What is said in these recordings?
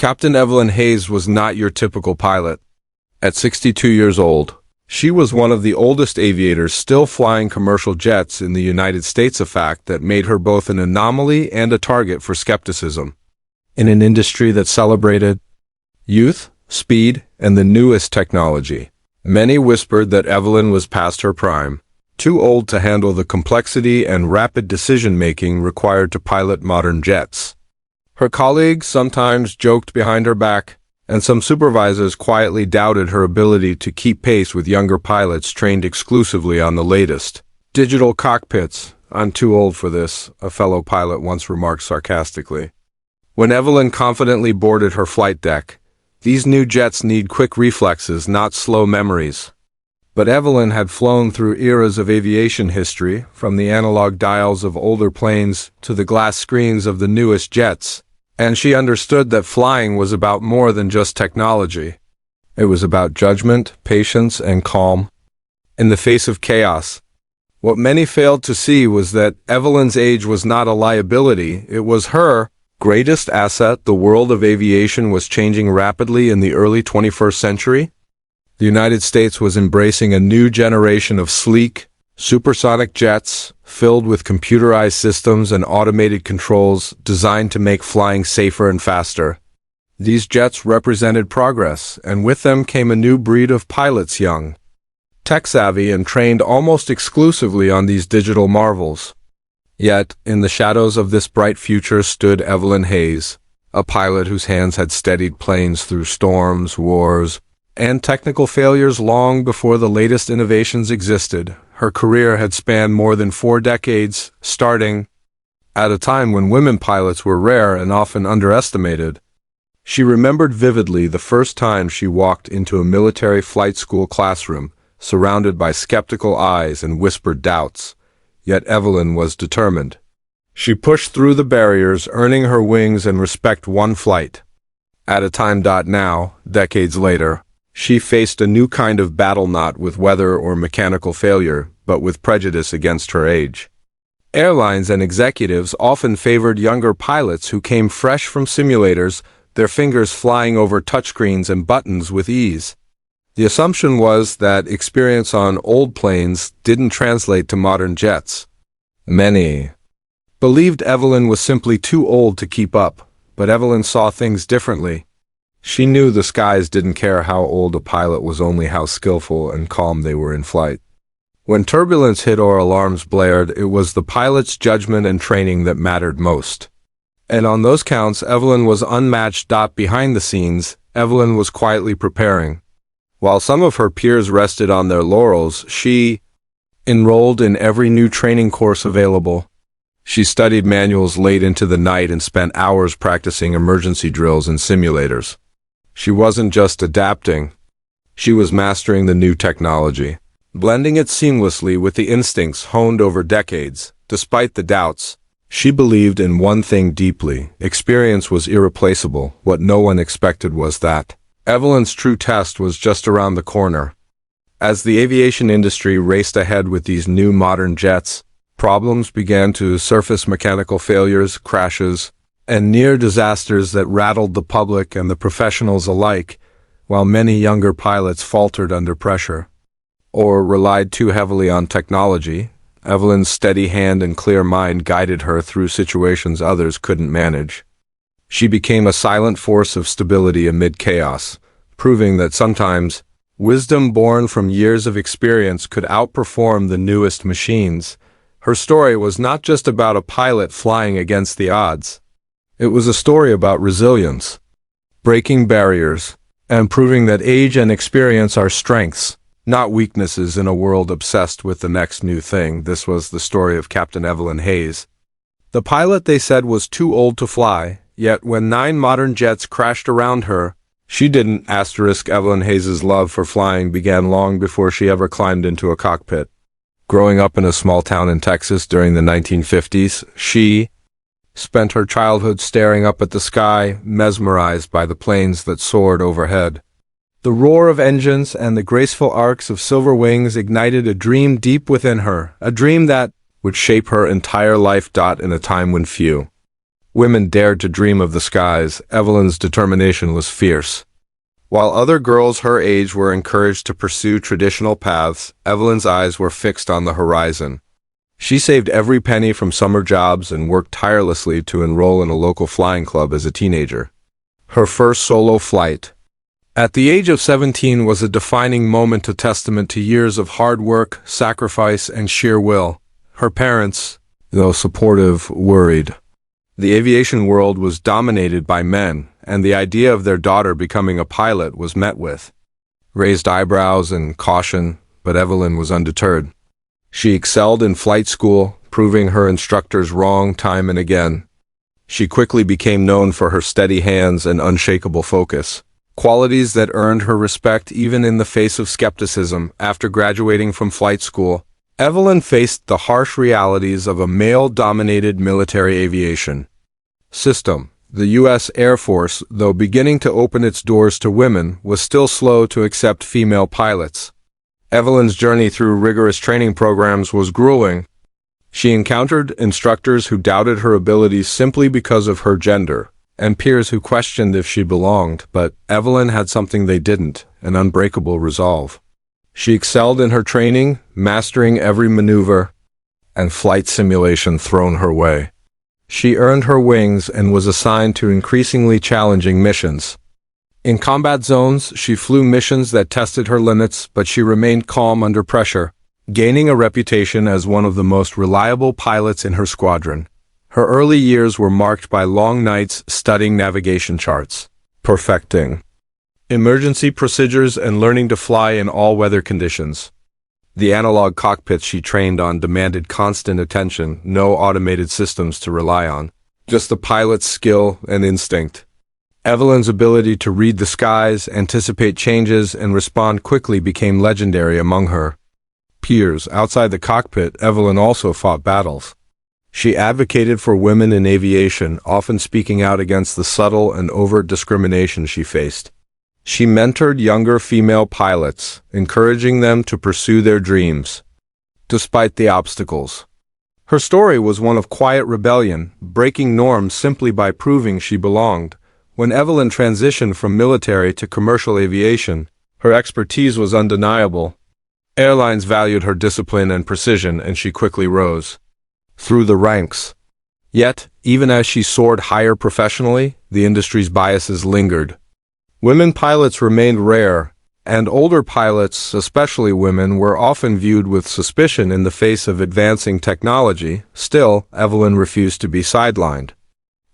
Captain Evelyn Hayes was not your typical pilot. At 62 years old, she was one of the oldest aviators still flying commercial jets in the United States, a fact that made her both an anomaly and a target for skepticism. In an industry that celebrated youth, speed, and the newest technology, many whispered that Evelyn was past her prime, too old to handle the complexity and rapid decision-making required to pilot modern jets. Her colleagues sometimes joked behind her back, and some supervisors quietly doubted her ability to keep pace with younger pilots trained exclusively on the latest digital cockpits. "I'm too old for this," a fellow pilot once remarked sarcastically. When Evelyn confidently boarded her flight deck, "These new jets need quick reflexes, not slow memories." But Evelyn had flown through eras of aviation history, from the analog dials of older planes to the glass screens of the newest jets, and she understood that flying was about more than just technology. It was about judgment, patience, and calm in the face of chaos. What many failed to see was that Evelyn's age was not a liability, it was her greatest asset. The world of aviation was changing rapidly in the early 21st century. The United States was embracing a new generation of sleek, supersonic jets filled with computerized systems and automated controls designed to make flying safer and faster. These jets represented progress, and with them came a new breed of pilots, young, tech-savvy, and trained almost exclusively on these digital marvels. Yet, in the shadows of this bright future stood Evelyn Hayes, a pilot whose hands had steadied planes through storms, wars, and technical failures long before the latest innovations existed. Her career had spanned more than 4 decades, starting at a time when women pilots were rare and often underestimated. She remembered vividly the first time she walked into a military flight school classroom, surrounded by skeptical eyes and whispered doubts. Yet Evelyn was determined. She pushed through the barriers, earning her wings and respect one flight at a time. Now, decades later, she faced a new kind of battle, not with weather or mechanical failure, but with prejudice against her age. Airlines and executives often favored younger pilots who came fresh from simulators, their fingers flying over touchscreens and buttons with ease. The assumption was that experience on old planes didn't translate to modern jets. Many believed Evelyn was simply too old to keep up, but Evelyn saw things differently. She knew the skies didn't care how old a pilot was, only how skillful and calm they were in flight. When turbulence hit or alarms blared, it was the pilot's judgment and training that mattered most. And on those counts, Evelyn was unmatched. Behind the scenes, Evelyn was quietly preparing. While some of her peers rested on their laurels, she enrolled in every new training course available. She studied manuals late into the night and spent hours practicing emergency drills and simulators. She wasn't just adapting, she was mastering the new technology, blending it seamlessly with the instincts honed over decades. Despite the doubts, she believed in one thing deeply: experience was irreplaceable. What no one expected was that Evelyn's true test was just around the corner. As the aviation industry raced ahead with these new modern jets, problems began to surface: mechanical failures, crashes, and near disasters that rattled the public and the professionals alike, while many younger pilots faltered under pressure or relied too heavily on technology. Evelyn's steady hand and clear mind guided her through situations others couldn't manage. She became a silent force of stability amid chaos, proving that sometimes wisdom born from years of experience could outperform the newest machines. Her story was not just about a pilot flying against the odds. It was a story about resilience, breaking barriers, and proving that age and experience are strengths, not weaknesses in a world obsessed with the next new thing. This was the story of Captain Evelyn Hayes, the pilot they said was too old to fly, yet when 9 modern jets crashed around her, she didn't. Evelyn Hayes's love for flying began long before she ever climbed into a cockpit. Growing up in a small town in Texas during the 1950s, she spent her childhood staring up at the sky, mesmerized by the planes that soared overhead. The roar of engines and the graceful arcs of silver wings ignited a dream deep within her, a dream that would shape her entire life. In a time when few Women dared to dream of the skies. Evelyn's determination was fierce. While other girls her age were encouraged to pursue traditional paths, Evelyn's eyes were fixed on the horizon. She saved every penny from summer jobs and worked tirelessly to enroll in a local flying club as a teenager. Her first solo flight, at the age of 17, was a defining moment, a testament to years of hard work, sacrifice, and sheer will. Her parents, though supportive, worried. The aviation world was dominated by men, and the idea of their daughter becoming a pilot was met with raised eyebrows and caution, but Evelyn was undeterred. She excelled in flight school, proving her instructors wrong time and again. She quickly became known for her steady hands and unshakable focus, qualities that earned her respect even in the face of skepticism. After graduating from flight school, Evelyn faced the harsh realities of a male-dominated military aviation system. The U.S. Air Force, though beginning to open its doors to women, was still slow to accept female pilots. Evelyn's journey through rigorous training programs was grueling. She encountered instructors who doubted her abilities simply because of her gender, and peers who questioned if she belonged, but Evelyn had something they didn't, an unbreakable resolve. She excelled in her training, mastering every maneuver and flight simulation thrown her way. She earned her wings and was assigned to increasingly challenging missions. In combat zones, she flew missions that tested her limits, but she remained calm under pressure, gaining a reputation as one of the most reliable pilots in her squadron. Her early years were marked by long nights studying navigation charts, perfecting emergency procedures, and learning to fly in all weather conditions. The analog cockpits she trained on demanded constant attention, no automated systems to rely on, just the pilot's skill and instinct. Evelyn's ability to read the skies, anticipate changes, and respond quickly became legendary among her peers. Outside the cockpit, Evelyn also fought battles. She advocated for women in aviation, often speaking out against the subtle and overt discrimination she faced. She mentored younger female pilots, encouraging them to pursue their dreams, despite the obstacles. Her story was one of quiet rebellion, breaking norms simply by proving she belonged. When Evelyn transitioned from military to commercial aviation, her expertise was undeniable. Airlines valued her discipline and precision, and she quickly rose through the ranks. Yet, even as she soared higher professionally, the industry's biases lingered. Women pilots remained rare, and older pilots, especially women, were often viewed with suspicion in the face of advancing technology. Still, Evelyn refused to be sidelined.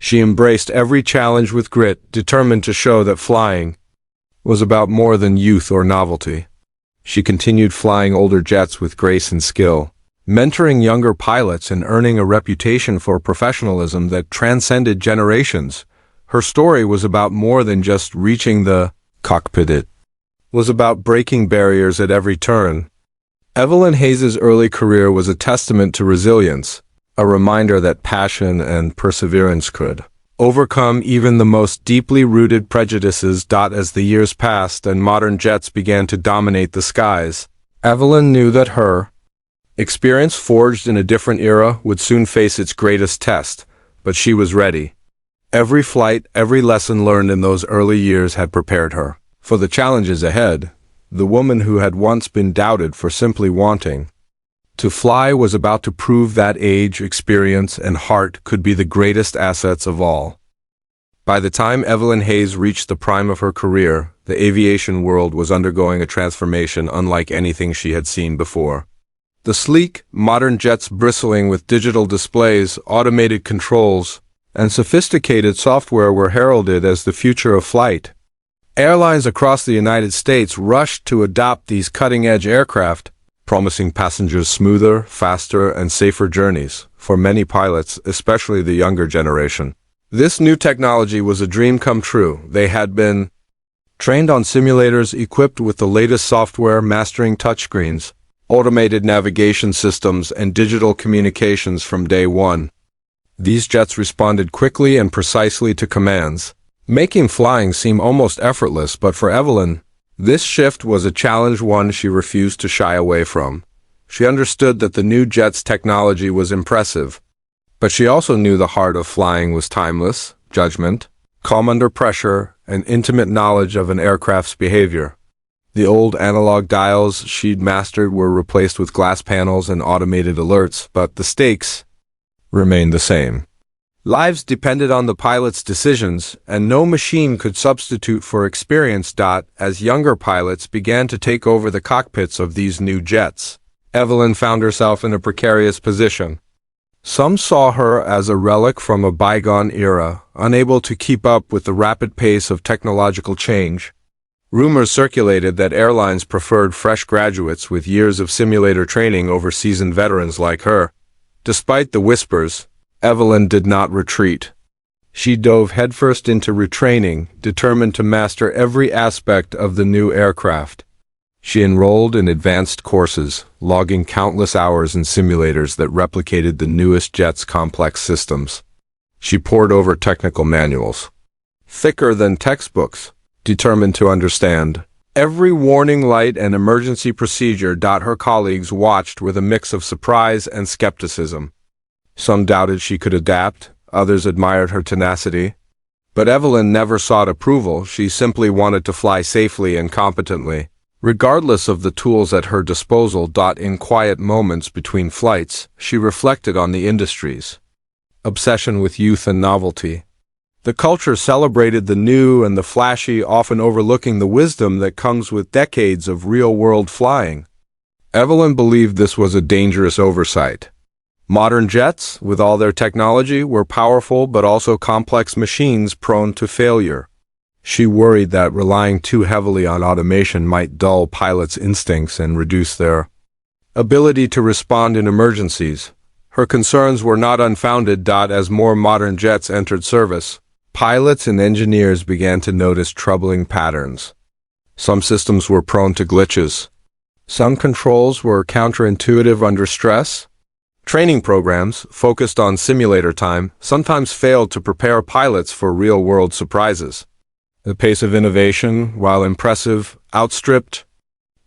She embraced every challenge with grit, determined to show that flying was about more than youth or novelty. She continued flying older jets with grace and skill, mentoring younger pilots and earning a reputation for professionalism that transcended generations. Her story was about more than just reaching the cockpit. It was about breaking barriers at every turn. Evelyn Hayes's early career was a testament to resilience, a reminder that passion and perseverance could overcome even the most deeply rooted prejudices. As the years passed and modern jets began to dominate the skies, Evelyn knew that her experience, forged in a different era, would soon face its greatest test, but she was ready. Every flight, every lesson learned in those early years had prepared her for the challenges ahead. The woman who had once been doubted for simply wanting to fly was about to prove that age, experience, and heart could be the greatest assets of all. By the time Evelyn Hayes reached the prime of her career, the aviation world was undergoing a transformation unlike anything she had seen before. The sleek, modern jets bristling with digital displays, automated controls, and sophisticated software were heralded as the future of flight. Airlines across the United States rushed to adopt these cutting-edge aircraft, promising passengers smoother, faster, and safer journeys. For many pilots, especially the younger generation, this new technology was a dream come true. They had been trained on simulators equipped with the latest software, mastering touchscreens, automated navigation systems, and digital communications from day one. These jets responded quickly and precisely to commands, making flying seem almost effortless. But for Evelyn, this shift was a challenge, one she refused to shy away from. She understood that the new jet's technology was impressive, But she also knew the heart of flying was timeless: judgment, calm under pressure, and intimate knowledge of an aircraft's behavior. The old analog dials she'd mastered were replaced with glass panels and automated alerts, but the stakes remained the same. Lives depended on the pilot's decisions, and no machine could substitute for experience. As younger pilots began to take over the cockpits of these new jets, Evelyn found herself in a precarious position. Some saw her as a relic from a bygone era, unable to keep up with the rapid pace of technological change. Rumors circulated that airlines preferred fresh graduates with years of simulator training over seasoned veterans like her. Despite the whispers, Evelyn did not retreat. She dove headfirst into retraining, determined to master every aspect of the new aircraft. She enrolled in advanced courses, logging countless hours in simulators that replicated the newest jet's complex systems. She pored over technical manuals, thicker than textbooks, determined to understand every warning light and emergency procedure. Her colleagues watched with a mix of surprise and skepticism. Some doubted she could adapt, others admired her tenacity. But Evelyn never sought approval. She simply wanted to fly safely and competently, regardless of the tools at her disposal. In quiet moments between flights, she reflected on the industry's obsession with youth and novelty. The culture celebrated the new and the flashy, often overlooking the wisdom that comes with decades of real-world flying. Evelyn believed this was a dangerous oversight. Modern jets, with all their technology, were powerful but also complex machines prone to failure. She worried that relying too heavily on automation might dull pilots' instincts and reduce their ability to respond in emergencies. Her concerns were not unfounded. As more modern jets entered service, pilots and engineers began to notice troubling patterns. Some systems were prone to glitches. Some controls were counterintuitive under stress. Training programs, focused on simulator time, sometimes failed to prepare pilots for real-world surprises. The pace of innovation, while impressive, outstripped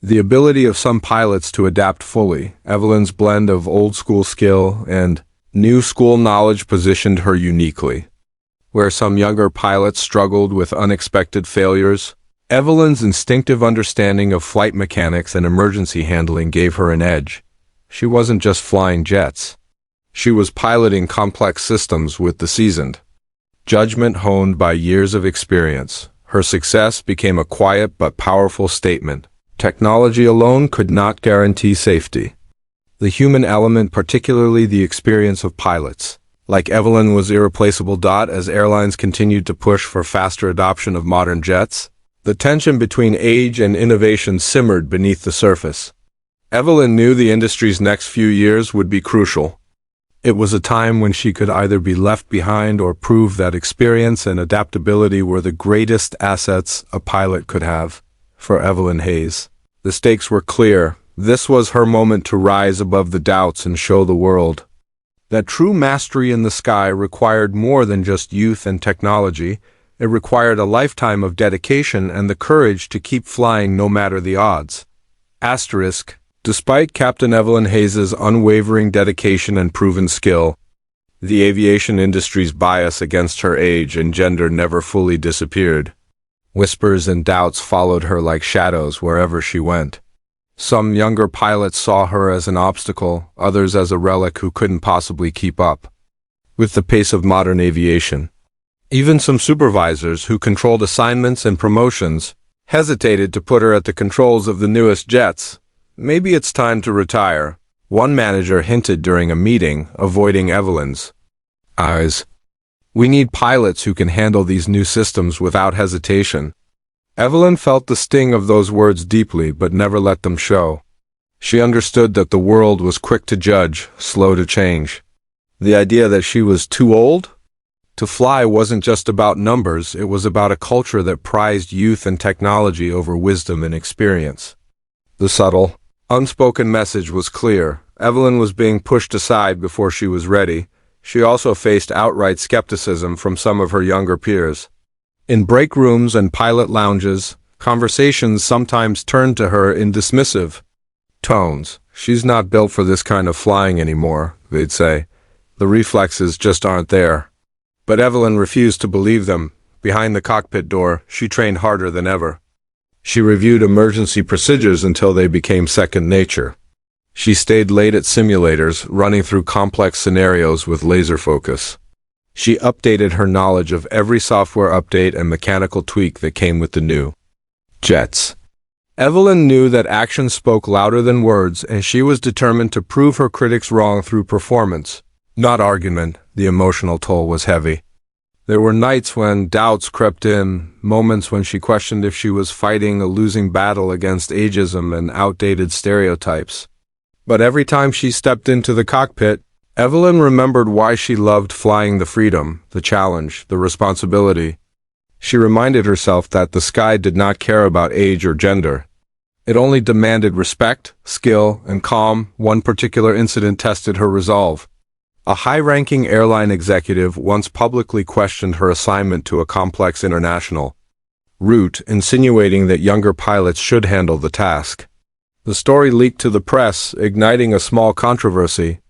the ability of some pilots to adapt fully. Evelyn's blend of old-school skill and new-school knowledge positioned her uniquely. Where some younger pilots struggled with unexpected failures, Evelyn's instinctive understanding of flight mechanics and emergency handling gave her an edge. She wasn't just flying jets. She was piloting complex systems with the seasoned judgment honed by years of experience. Her success became a quiet but powerful statement. Technology alone could not guarantee safety. The human element, particularly the experience of pilots, like Evelyn, was irreplaceable. As airlines continued to push for faster adoption of modern jets, the tension between age and innovation simmered beneath the surface. Evelyn knew the industry's next few years would be crucial. It was a time when she could either be left behind or prove that experience and adaptability were the greatest assets a pilot could have. For Evelyn Hayes, the stakes were clear. This was her moment to rise above the doubts and show the world that true mastery in the sky required more than just youth and technology. It required a lifetime of dedication and the courage to keep flying no matter the odds. Despite Captain Evelyn Hayes's unwavering dedication and proven skill, the aviation industry's bias against her age and gender never fully disappeared. Whispers and doubts followed her like shadows wherever she went. Some younger pilots saw her as an obstacle, others as a relic who couldn't possibly keep up with the pace of modern aviation. Even some supervisors who controlled assignments and promotions hesitated to put her at the controls of the newest jets. Maybe it's time to retire, one manager hinted during a meeting, avoiding Evelyn's eyes. We need pilots who can handle these new systems without hesitation. Evelyn felt the sting of those words deeply, but never let them show. She understood that the world was quick to judge, slow to change. The idea that she was too old to fly wasn't just about numbers, it was about a culture that prized youth and technology over wisdom and experience. The subtle, unspoken message was clear. Evelyn was being pushed aside before she was ready. She also faced outright skepticism from some of her younger peers. In break rooms and pilot lounges, conversations sometimes turned to her in dismissive tones. "She's not built for this kind of flying anymore," they'd say. The reflexes just aren't there. But Evelyn refused to believe them. Behind the cockpit door, she trained harder than ever. She reviewed emergency procedures until they became second nature. She stayed late at simulators, running through complex scenarios with laser focus. She updated her knowledge of every software update and mechanical tweak that came with the new jets. Evelyn knew that action spoke louder than words, and she was determined to prove her critics wrong through performance, not argument. The emotional toll was heavy. There were nights when doubts crept in, moments when she questioned if she was fighting a losing battle against ageism and outdated stereotypes. But every time she stepped into the cockpit, Evelyn remembered why she loved flying: the freedom, the challenge, the responsibility. She reminded herself that the sky did not care about age or gender. It only demanded respect, skill, and calm. One particular incident tested her resolve. A high-ranking airline executive once publicly questioned her assignment to a complex international route, insinuating that younger pilots should handle the task. The story leaked to the press, igniting a small controversy.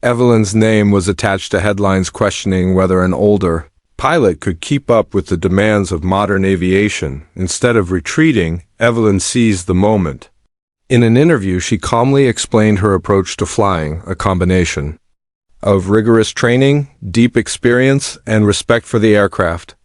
Evelyn's name was attached to headlines questioning whether an older pilot could keep up with the demands of modern aviation. Instead of retreating, Evelyn seized the moment. In an interview, she calmly explained her approach to flying: a combination of rigorous training, deep experience, and respect for the aircraft.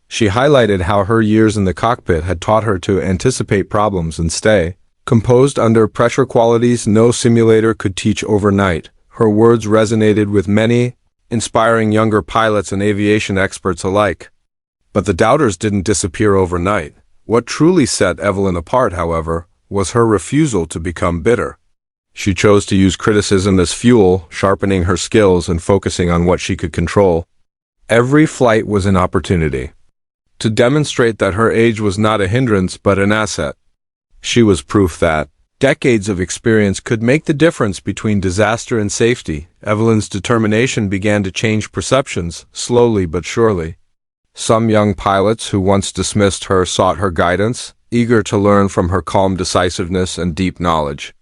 She highlighted how her years in the cockpit had taught her to anticipate problems and stay composed under pressure, qualities no simulator could teach overnight. Her words resonated with many, inspiring younger pilots and aviation experts alike. But the doubters didn't disappear overnight. What truly set Evelyn apart, however, was her refusal to become bitter. She chose to use criticism as fuel, sharpening her skills and focusing on what she could control. Every flight was an opportunity to demonstrate that her age was not a hindrance but an asset. She was proof that decades of experience could make the difference between disaster and safety. Evelyn's determination began to change perceptions, slowly but surely. Some young pilots who once dismissed her sought her guidance, eager to learn from her calm decisiveness and deep knowledge.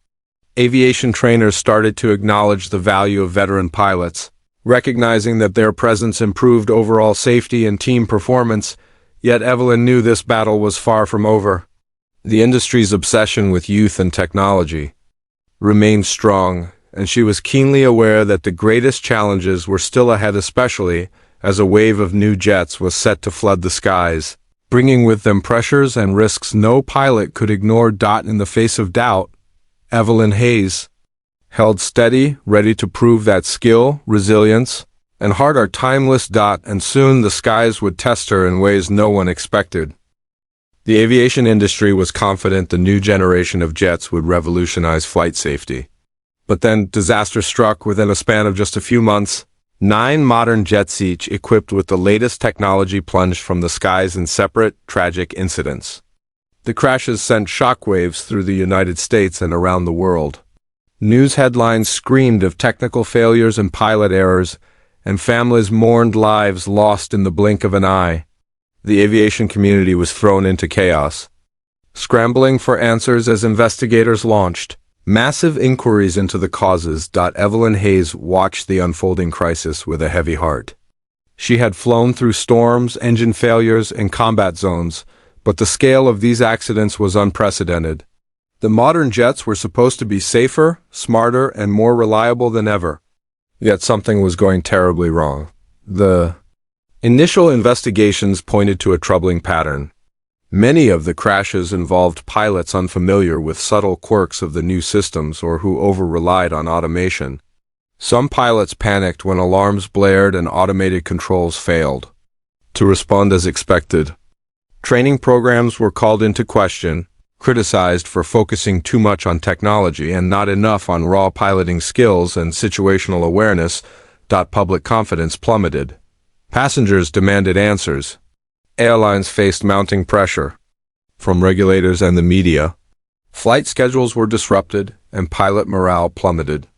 Aviation trainers started to acknowledge the value of veteran pilots, recognizing that their presence improved overall safety and team performance. Yet Evelyn knew this battle was far from over. The industry's obsession with youth and technology remained strong, and she was keenly aware that the greatest challenges were still ahead, especially as a wave of new jets was set to flood the skies, bringing with them pressures and risks no pilot could ignore. In the face of doubt, Evelyn Hayes held steady, ready to prove that skill, resilience, and heart are timeless. And soon the skies would test her in ways no one expected. The aviation industry was confident the new generation of jets would revolutionize flight safety. But then disaster struck. Within a span of just a few months. 9 modern jets, each equipped with the latest technology, plunged from the skies in separate, tragic incidents. The crashes sent shockwaves through the United States and around the world. News headlines screamed of technical failures and pilot errors, and families mourned lives lost in the blink of an eye. The aviation community was thrown into chaos, scrambling for answers as investigators launched massive inquiries into the causes. Evelyn Hayes watched the unfolding crisis with a heavy heart. She had flown through storms, engine failures, and combat zones, but the scale of these accidents was unprecedented. The modern jets were supposed to be safer, smarter, and more reliable than ever. Yet something was going terribly wrong. The initial investigations pointed to a troubling pattern. Many of the crashes involved pilots unfamiliar with subtle quirks of the new systems or who over-relied on automation. Some pilots panicked when alarms blared and automated controls failed to respond as expected. Training programs were called into question, criticized for focusing too much on technology and not enough on raw piloting skills and situational awareness. Public confidence plummeted. Passengers demanded answers. Airlines faced mounting pressure from regulators and the media. Flight schedules were disrupted, and pilot morale plummeted.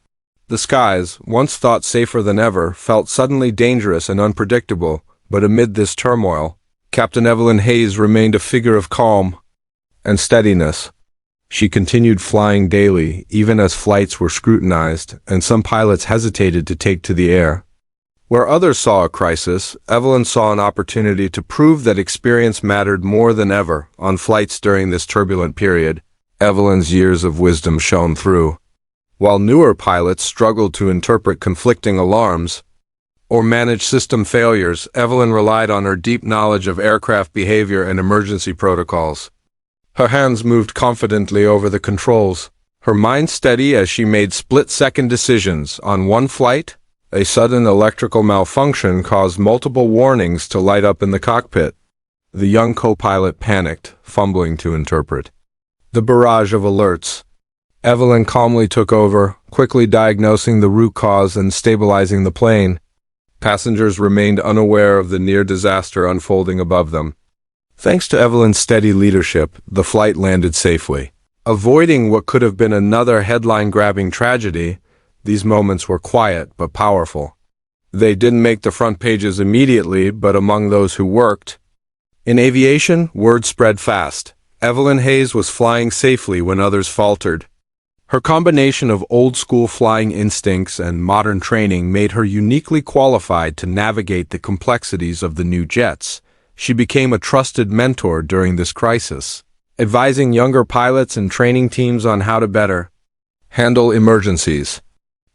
The skies, once thought safer than ever, felt suddenly dangerous and unpredictable. But amid this turmoil, Captain Evelyn Hayes remained a figure of calm and steadiness. She continued flying daily, even as flights were scrutinized, and some pilots hesitated to take to the air. Where others saw a crisis, Evelyn saw an opportunity to prove that experience mattered more than ever on flights during this turbulent period. Evelyn's years of wisdom shone through. While newer pilots struggled to interpret conflicting alarms or manage system failures, Evelyn relied on her deep knowledge of aircraft behavior and emergency protocols. Her hands moved confidently over the controls, her mind steady as she made split-second decisions. On one flight, a sudden electrical malfunction caused multiple warnings to light up in the cockpit. The young co-pilot panicked, fumbling to interpret the barrage of alerts. Evelyn calmly took over, quickly diagnosing the root cause and stabilizing the plane. Passengers remained unaware of the near disaster unfolding above them. Thanks to Evelyn's steady leadership, the flight landed safely. Avoiding what could have been another headline-grabbing tragedy, these moments were quiet but powerful. They didn't make the front pages immediately, but among those who worked in aviation, word spread fast. Evelyn Hayes was flying safely when others faltered. Her combination of old-school flying instincts and modern training made her uniquely qualified to navigate the complexities of the new jets. She became a trusted mentor during this crisis, advising younger pilots and training teams on how to better handle emergencies.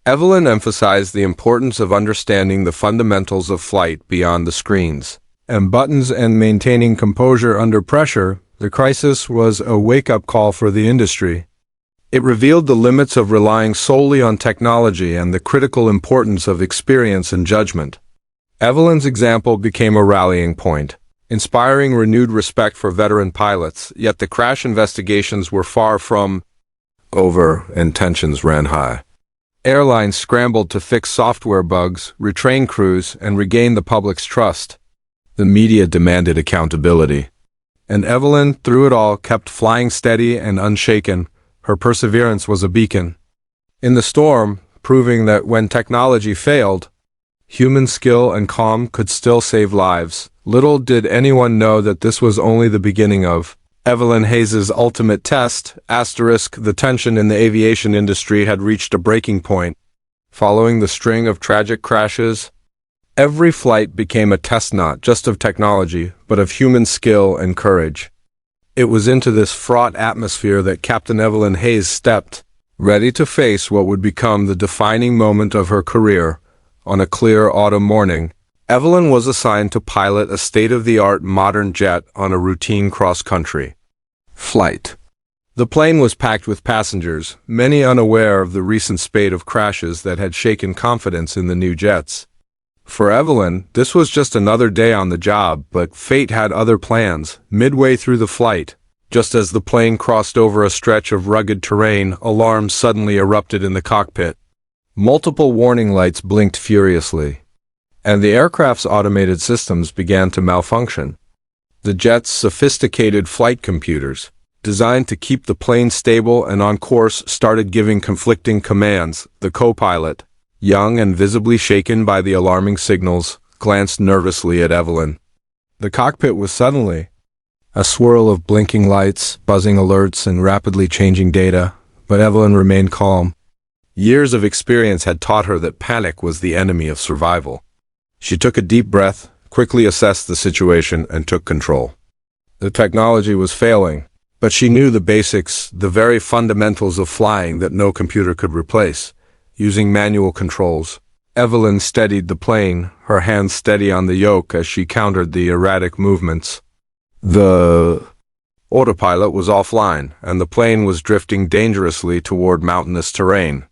Evelyn emphasized the importance of understanding the fundamentals of flight beyond the screens and buttons and maintaining composure under pressure. The crisis was a wake-up call for the industry. It revealed the limits of relying solely on technology and the critical importance of experience and judgment. Evelyn's example became a rallying point, inspiring renewed respect for veteran pilots, yet the crash investigations were far from over and tensions ran high. Airlines scrambled to fix software bugs, retrain crews, and regain the public's trust. The media demanded accountability. And Evelyn, through it all, kept flying steady and unshaken. Her perseverance was a beacon in the storm, proving that when technology failed, human skill and calm could still save lives. Little did anyone know that this was only the beginning of Evelyn Hayes' ultimate test. The tension in the aviation industry had reached a breaking point. Following the string of tragic crashes, every flight became a test not just of technology, but of human skill and courage. It was into this fraught atmosphere that Captain Evelyn Hayes stepped, ready to face what would become the defining moment of her career. On a clear autumn morning, Evelyn was assigned to pilot a state-of-the-art modern jet on a routine cross-country flight. The plane was packed with passengers, many unaware of the recent spate of crashes that had shaken confidence in the new jets. For Evelyn, this was just another day on the job, but fate had other plans. Midway through the flight, just as the plane crossed over a stretch of rugged terrain, alarms suddenly erupted in the cockpit. Multiple warning lights blinked furiously, and the aircraft's automated systems began to malfunction. The jet's sophisticated flight computers, designed to keep the plane stable and on course, started giving conflicting commands. The co-pilot, young and visibly shaken by the alarming signals, glanced nervously at Evelyn. The cockpit was suddenly a swirl of blinking lights, buzzing alerts, and rapidly changing data, but Evelyn remained calm. Years of experience had taught her that panic was the enemy of survival. She took a deep breath, quickly assessed the situation, and took control. The technology was failing, but she knew the basics, the very fundamentals of flying that no computer could replace. Using manual controls, Evelyn steadied the plane, her hands steady on the yoke as she countered the erratic movements. The autopilot was offline, and the plane was drifting dangerously toward mountainous terrain.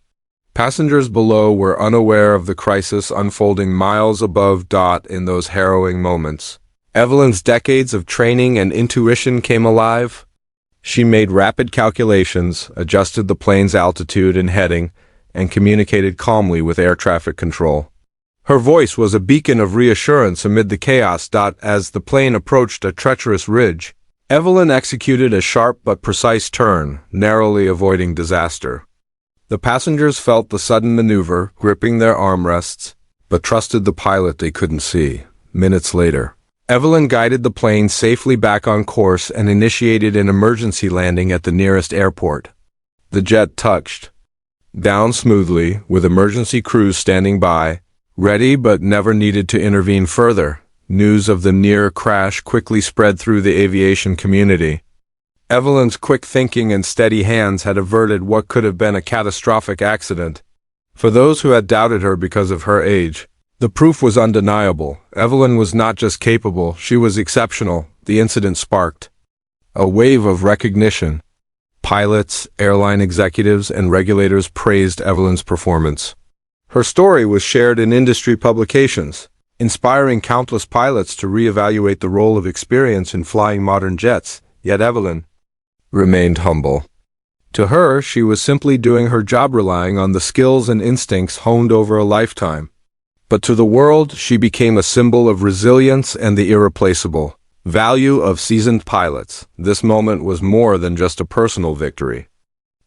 Passengers below were unaware of the crisis unfolding miles above. In those harrowing moments, Evelyn's decades of training and intuition came alive. She made rapid calculations, adjusted the plane's altitude and heading, and communicated calmly with air traffic control. Her voice was a beacon of reassurance amid the chaos. As the plane approached a treacherous ridge, Evelyn executed a sharp but precise turn, narrowly avoiding disaster. The passengers felt the sudden maneuver, gripping their armrests, but trusted the pilot they couldn't see. Minutes later, Evelyn guided the plane safely back on course and initiated an emergency landing at the nearest airport. The jet touched down smoothly, with emergency crews standing by, ready but never needed to intervene further. News of the near crash quickly spread through the aviation community. Evelyn's quick thinking and steady hands had averted what could have been a catastrophic accident. For those who had doubted her because of her age, the proof was undeniable. Evelyn was not just capable, she was exceptional. The incident sparked a wave of recognition. Pilots, airline executives, and regulators praised Evelyn's performance. Her story was shared in industry publications, inspiring countless pilots to reevaluate the role of experience in flying modern jets. Yet Evelyn remained humble. To her, she was simply doing her job, relying on the skills and instincts honed over a lifetime. But to the world, she became a symbol of resilience and the irreplaceable value of seasoned pilots. This moment was more than just a personal victory.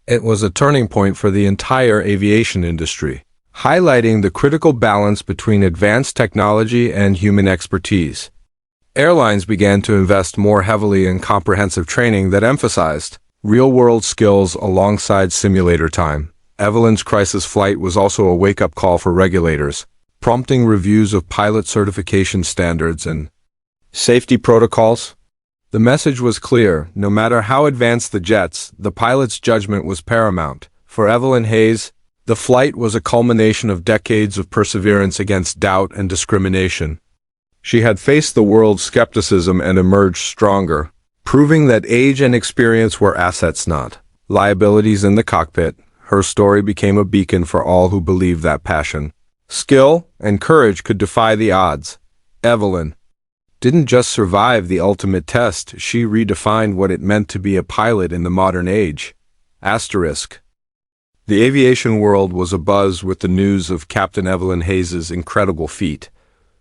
It was a turning point for the entire aviation industry, highlighting the critical balance between advanced technology and human expertise. Airlines began to invest more heavily in comprehensive training that emphasized real-world skills alongside simulator time. Evelyn's crisis flight was also a wake-up call for regulators, prompting reviews of pilot certification standards and safety protocols. The message was clear: no matter how advanced the jets, the pilot's judgment was paramount. For Evelyn Hayes, the flight was a culmination of decades of perseverance against doubt and discrimination. She had faced the world's skepticism and emerged stronger, proving that age and experience were assets, not liabilities in the cockpit. Her story became a beacon for all who believed that passion, skill, and courage could defy the odds. Evelyn didn't just survive the ultimate test, she redefined what it meant to be a pilot in the modern age. Asterisk. The aviation world was abuzz with the news of Captain Evelyn Hayes' incredible feat.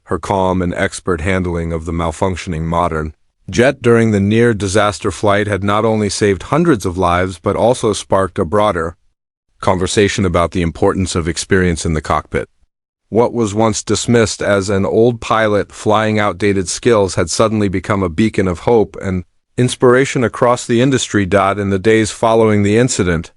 Her calm and expert handling of the malfunctioning modern jet during the near-disaster flight had not only saved hundreds of lives but also sparked a broader conversation about the importance of experience in the cockpit. What was once dismissed as an old pilot flying outdated skills had suddenly become a beacon of hope and inspiration across the industry. In the days following the incident,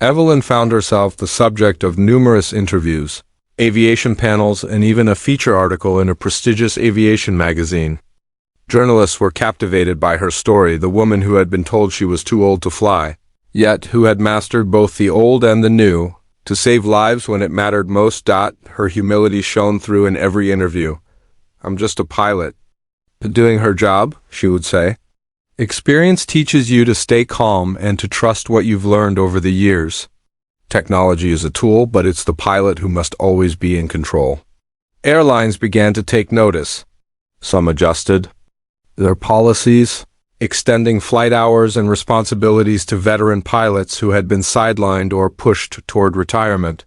Evelyn found herself the subject of numerous interviews, aviation panels, and even a feature article in a prestigious aviation magazine. Journalists were captivated by her story, the woman who had been told she was too old to fly, yet who had mastered both the old and the new, to save lives when it mattered most. Her humility shone through in every interview. "I'm just a pilot, but doing her job," she would say. Experience teaches you to stay calm and to trust what you've learned over the years. Technology is a tool, but it's the pilot who must always be in control. Airlines began to take notice. Some adjusted their policies, extending flight hours and responsibilities to veteran pilots who had been sidelined or pushed toward retirement.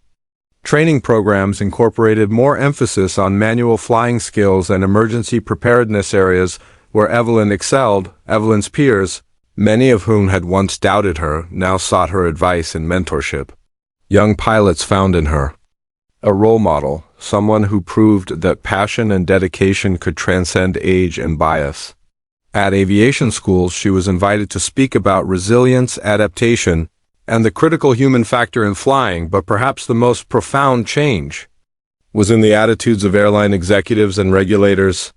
Training programs incorporated more emphasis on manual flying skills and emergency preparedness, areas where Evelyn excelled. Evelyn's peers, many of whom had once doubted her, now sought her advice and mentorship. Young pilots found in her a role model, someone who proved that passion and dedication could transcend age and bias. At aviation schools, she was invited to speak about resilience, adaptation, and the critical human factor in flying, but perhaps the most profound change was in the attitudes of airline executives and regulators.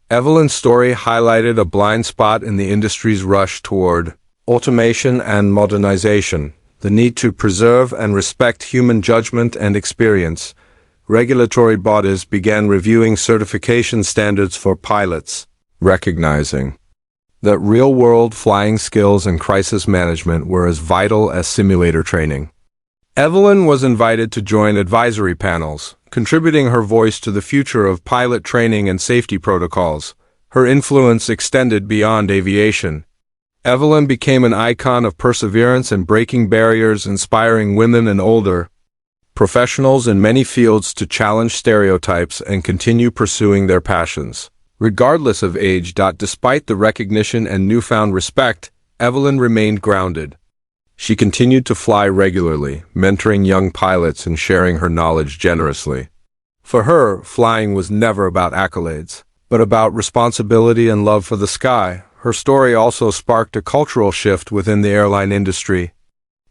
Evelyn's story highlighted a blind spot in the industry's rush toward automation and modernization, the need to preserve and respect human judgment and experience. Regulatory bodies began reviewing certification standards for pilots, recognizing that real-world flying skills and crisis management were as vital as simulator training. Evelyn was invited to join advisory panels, contributing her voice to the future of pilot training and safety protocols. Her influence extended beyond aviation. Evelyn became an icon of perseverance and breaking barriers, inspiring women and older professionals in many fields to challenge stereotypes and continue pursuing their passions, regardless of age. Despite the recognition and newfound respect, Evelyn remained grounded. She continued to fly regularly, mentoring young pilots and sharing her knowledge generously. For her, flying was never about accolades, but about responsibility and love for the sky. Her story also sparked a cultural shift within the airline industry.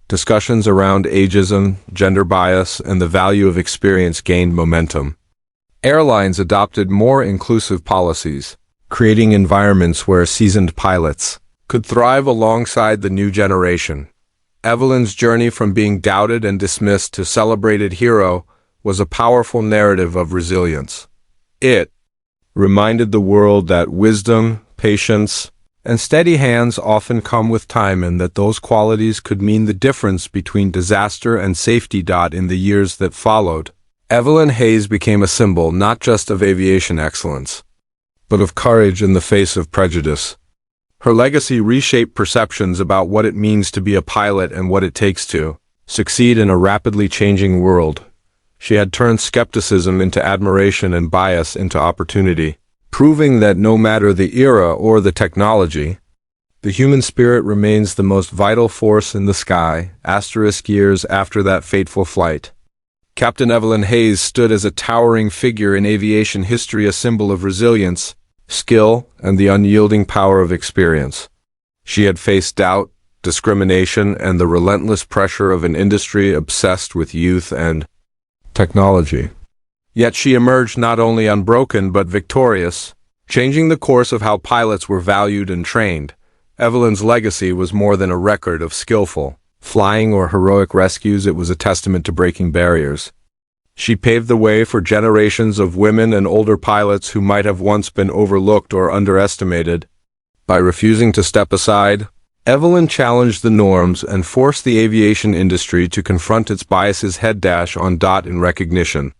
Discussions around ageism, gender bias, and the value of experience gained momentum. Airlines adopted more inclusive policies, creating environments where seasoned pilots could thrive alongside the new generation. Evelyn's journey from being doubted and dismissed to celebrated hero was a powerful narrative of resilience. It reminded the world that wisdom, patience, and steady hands often come with time, and that those qualities could mean the difference between disaster and safety. In the years that followed, Evelyn Hayes became a symbol not just of aviation excellence, but of courage in the face of prejudice. Her legacy reshaped perceptions about what it means to be a pilot and what it takes to succeed in a rapidly changing world. She had turned skepticism into admiration and bias into opportunity, proving that no matter the era or the technology, the human spirit remains the most vital force in the sky. Years after that fateful flight, Captain Evelyn Hayes stood as a towering figure in aviation history, a symbol of resilience, skill, and the unyielding power of experience. She had faced doubt, discrimination, and the relentless pressure of an industry obsessed with youth and technology. Yet she emerged not only unbroken but victorious, changing the course of how pilots were valued and trained. Evelyn's legacy was more than a record of skillful flying or heroic rescues. It was a testament to breaking barriers. She paved the way for generations of women and older pilots who might have once been overlooked or underestimated. By refusing to step aside, Evelyn challenged the norms and forced the aviation industry to confront its biases head-on. In recognition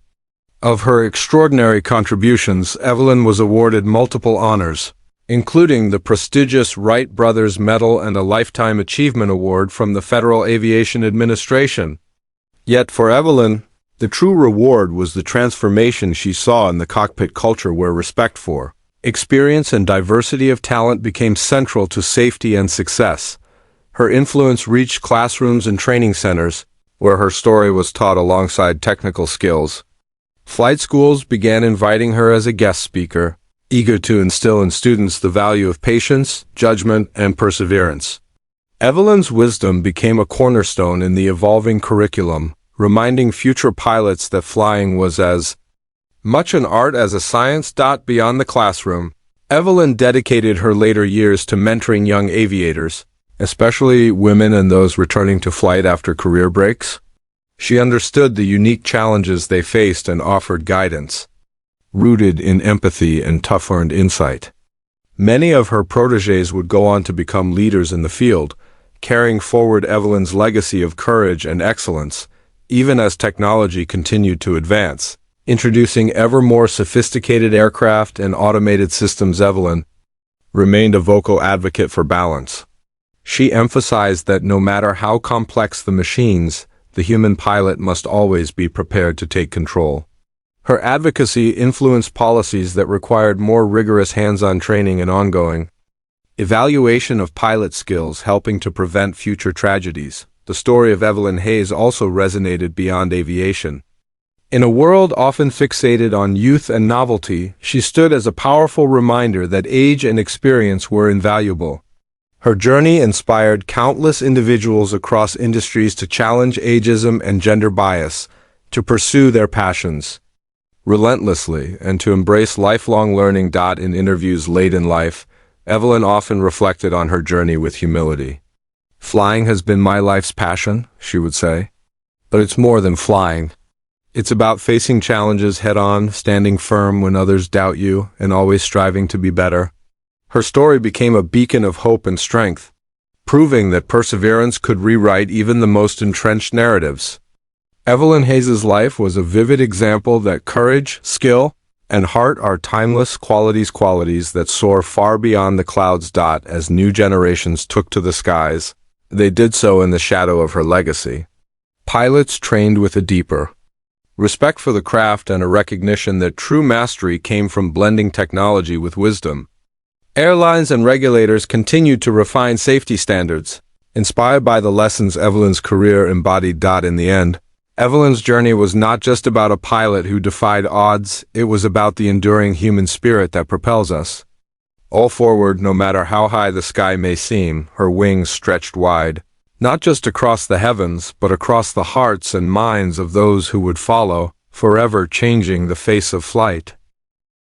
of her extraordinary contributions, Evelyn was awarded multiple honors, including the prestigious Wright Brothers Medal and a Lifetime Achievement Award from the Federal Aviation Administration. Yet for Evelyn, the true reward was the transformation she saw in the cockpit culture, where respect for experience and diversity of talent became central to safety and success. Her influence reached classrooms and training centers, where her story was taught alongside technical skills. Flight schools began inviting her as a guest speaker, eager to instill in students the value of patience, judgment, and perseverance. Evelyn's wisdom became a cornerstone in the evolving curriculum, reminding future pilots that flying was as much an art as a science. Beyond the classroom, Evelyn dedicated her later years to mentoring young aviators, especially women and those returning to flight after career breaks. She understood the unique challenges they faced and offered guidance, rooted in empathy and tough-earned insight. Many of her protégés would go on to become leaders in the field, carrying forward Evelyn's legacy of courage and excellence. Even as technology continued to advance, introducing ever more sophisticated aircraft and automated systems, Evelyn remained a vocal advocate for balance. She emphasized that no matter how complex the machines, the human pilot must always be prepared to take control. Her advocacy influenced policies that required more rigorous hands-on training and ongoing evaluation of pilot skills, helping to prevent future tragedies. The story of Evelyn Hayes also resonated beyond aviation. In a world often fixated on youth and novelty, she stood as a powerful reminder that age and experience were invaluable. Her journey inspired countless individuals across industries to challenge ageism and gender bias, to pursue their passions relentlessly, and to embrace lifelong learning. In interviews late in life, Evelyn often reflected on her journey with humility. "Flying has been my life's passion," she would say. "But it's more than flying. It's about facing challenges head-on, standing firm when others doubt you, and always striving to be better." Her story became a beacon of hope and strength, proving that perseverance could rewrite even the most entrenched narratives. Evelyn Hayes' life was a vivid example that courage, skill, and heart are timeless qualities that soar far beyond the clouds. As new generations took to the skies, they did so in the shadow of her legacy. Pilots trained with a deeper respect for the craft and a recognition that true mastery came from blending technology with wisdom. Airlines and regulators continued to refine safety standards, inspired by the lessons Evelyn's career embodied. In the end, Evelyn's journey was not just about a pilot who defied odds, it was about the enduring human spirit that propels us all forward. No matter how high the sky may seem, her wings stretched wide, not just across the heavens, but across the hearts and minds of those who would follow. forever changing the face of flight.